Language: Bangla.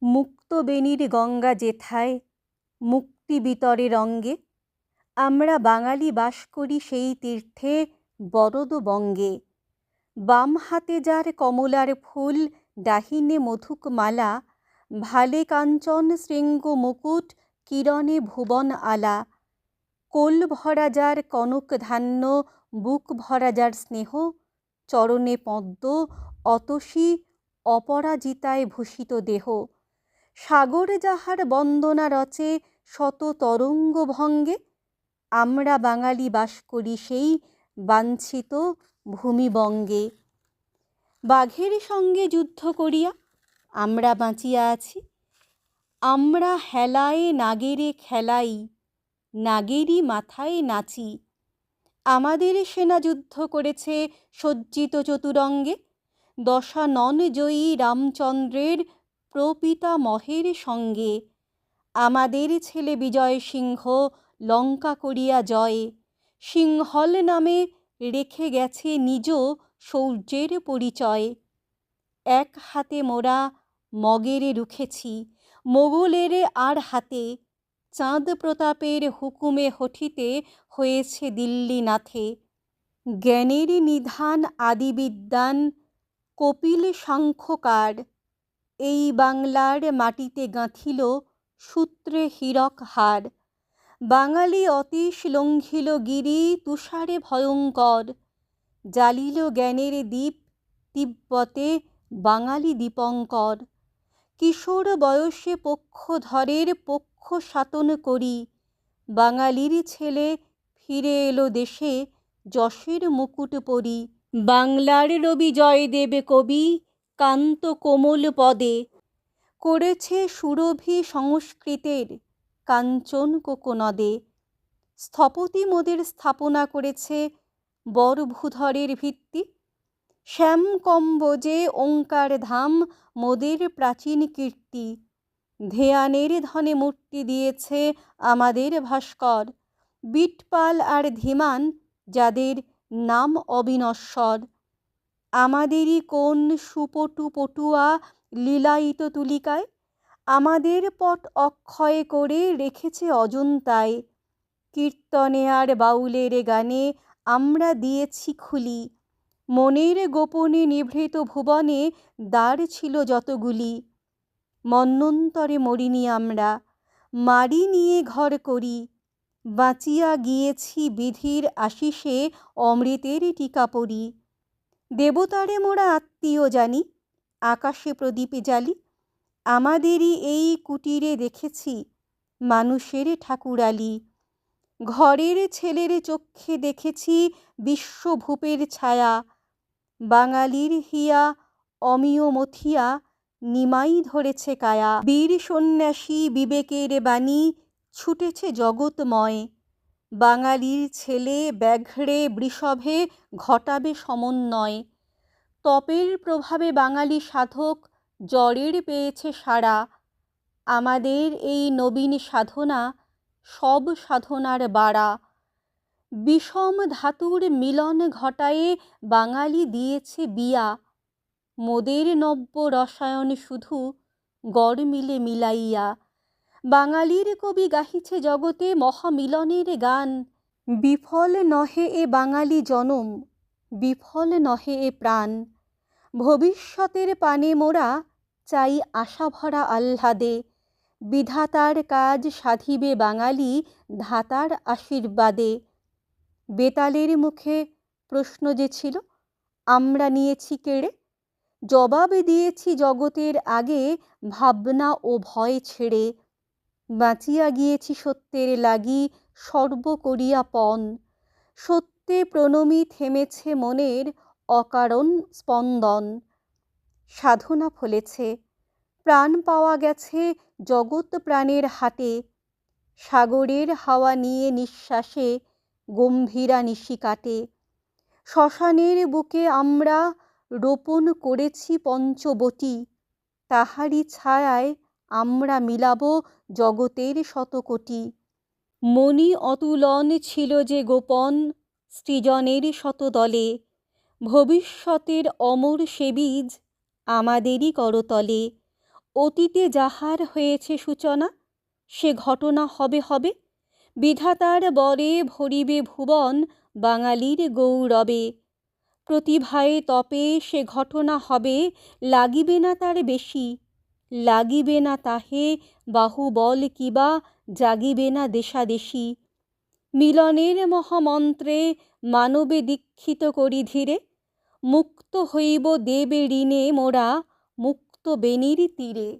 মুক্তবেণীর গঙ্গা যেথায় মুক্তি বিতরে রঙ্গে, আমরা বাঙালি বাস করি সেই তীর্থে বরদ বঙ্গে। বাম হাতে যার কমলার ফুল, ডাহিনে মধুক মালা, ভালে কাঞ্চন শৃঙ্গ মুকুট, কিরণে ভুবন আলা। কোল ভরা যার কনক ধান্য, বুক ভরা যার স্নেহ, চরণে পদ্ম, অতসী অপরাজিতায় ভূষিত দেহ। সাগর যাহার বন্দনা রচে শত তরঙ্গ ভঙ্গে, আমরা বাঙালি বাস করি সেই বাঞ্ছিত ভূমিবঙ্গে। বাঘের সঙ্গে যুদ্ধ করিয়া আমরা বাঁচিয়া আছি, আমরা হেলায় নাগেরে খেলাই, নাগেরই মাথায় নাচি। আমাদের সেনা যুদ্ধ করেছে সজ্জিত চতুরঙ্গে, দশানন জয়ী রামচন্দ্রের প্রপিতামহের সঙ্গে। আমাদের ছেলে বিজয় সিংহ লঙ্কা করিয়া জয়, সিংহল নামে রেখে গেছে নিজ শৌর্যের পরিচয়। এক হাতে মোরা মগেরে রুখেছি, মোগলের আর হাতে, চাঁদ প্রতাপের হুকুমে হঠিতে হয়েছে দিল্লি নাথে। জ্ঞানের নিধান আদিবিদ্বান কপিল সাংখ্যকার, এই বাংলার মাটিতে গাঁথিল সূত্রে হীরক হার। বাঙালি অতীশ লঙ্ঘিল গিরি তুষারে ভয়ঙ্কর, জ্বালিল জ্ঞানের দ্বীপ তিব্বতে বাঙালি দীপঙ্কর। কিশোর বয়সে পক্ষধরের পক্ষ শাতন করি, বাঙালির ছেলে ফিরে এলো দেশে যশের মুকুট পরি। বাংলার রবি জয়দেব কবি কান্ত কোমল পদে, করেছে সুরভি সংস্কৃতের কাঞ্চন কোকনদে। স্থপতি মোদের স্থাপনা করেছে বরভূধরের ভিত্তি, শ্যামকম্বজে ওঙ্কার ধাম মোদের প্রাচীন কীর্তি। ধ্যানের ধনে মূর্তি দিয়েছে আমাদের ভাস্কর, বিটপাল আর ধীমান যাদের নাম অবিনশ্বর। আমাদেরই কোন সুপটু পটুয়া লীলায়িত তুলিকায়, আমাদের পট অক্ষয় করে রেখেছে অজন্তায়। কীর্তনে আর বাউলের গানে আমরা দিয়েছি খুলি, মনের গোপনে নিভৃত ভুবনে দ্বার ছিল যতগুলি। মন্বন্তরে মরিনি আমরা, মারি নিয়ে ঘর করি, বাঁচিয়া গিয়েছি বিধির আশিসে অমৃতের টিকা পরি। দেবতারে মোরা আত্মীয় জানি, আকাশে প্রদীপ জ্বালি, আমাদেরই এই কুটিরে দেখেছি মানুষের ঠাকুরালি। ঘরের ছেলের চক্ষে দেখেছি বিশ্বভূপের ছায়া, বাঙালির হিয়া অমিয় মথিয়া নিমাই ধরেছে কায়া। বীর সন্ন্যাসী বিবেকের বাণী ছুটেছে জগৎময়, বাঙালির ছেলে ব্যাঘ্রে বৃষভে ঘটাবে সমন্বয়। তপের প্রভাবে বাঙালি সাধক জ্বরের পেয়েছে সাড়া, আমাদের এই নবীন সাধনা সব সাধনার বাড়া। বিষম ধাতুর মিলন ঘটায়ে বাঙালি দিয়েছে বিয়া, মোদের নব্য রসায়ন শুধু গড়মিলে মিলাইয়া। বাঙালির কবি গাহিছে জগতে মহামিলনের গান, বিফল নহে এ বাঙালি জনম, বিফল নহে এ প্রাণ। ভবিষ্যতের পানে মোরা চাই আশাভরা আহ্লাদে, বিধাতার কাজ সাধিবে বাঙালি ধাতার আশীর্বাদে। বেতালের মুখে প্রশ্ন যে ছিল আমরা নিয়েছি কেড়ে, জবাব দিয়েছি জগতের আগে ভাবনা ও ভয় ছেড়ে। বাঁচিয়া গিয়েছি সত্যের লাগি সর্ব করিয়া পণ, সত্যে প্রণমী থেমেছে মনের অকারণ স্পন্দন। সাধনা ফলেছে, প্রাণ পাওয়া গেছে জগৎ প্রাণের হাটে, সাগরের হাওয়া নিয়ে নিঃশ্বাসে গম্ভীরা নিশি কাটে। শ্মশানের বুকে আমরা রোপণ করেছি পঞ্চবটী, তাহারি ছায়ায় আমরা মিলাব জগতের শতকোটি। মণি অতুলন ছিল যে গোপন সৃজনের শতদলে, ভবিষ্যতের অমর সে বীজ আমাদেরই করতলে। অতীতে যাহার হয়েছে সূচনা, সে ঘটনা হবে হবে, বিধাতার বরে ভরিবে ভুবন বাঙালির গৌরবে। প্রতিভায় তপে সে ঘটনা হবে, লাগিবে না তার বেশি, লাগিবে না তাহে বাহুবল কিবা, জাগিবে না দেশাদেশি। মিলনের মহামন্ত্রে মানবে দীক্ষিত করি ধীরে, মুক্ত হইব দেবে ঋণে মোরা, মুক্ত বেনির তীরে।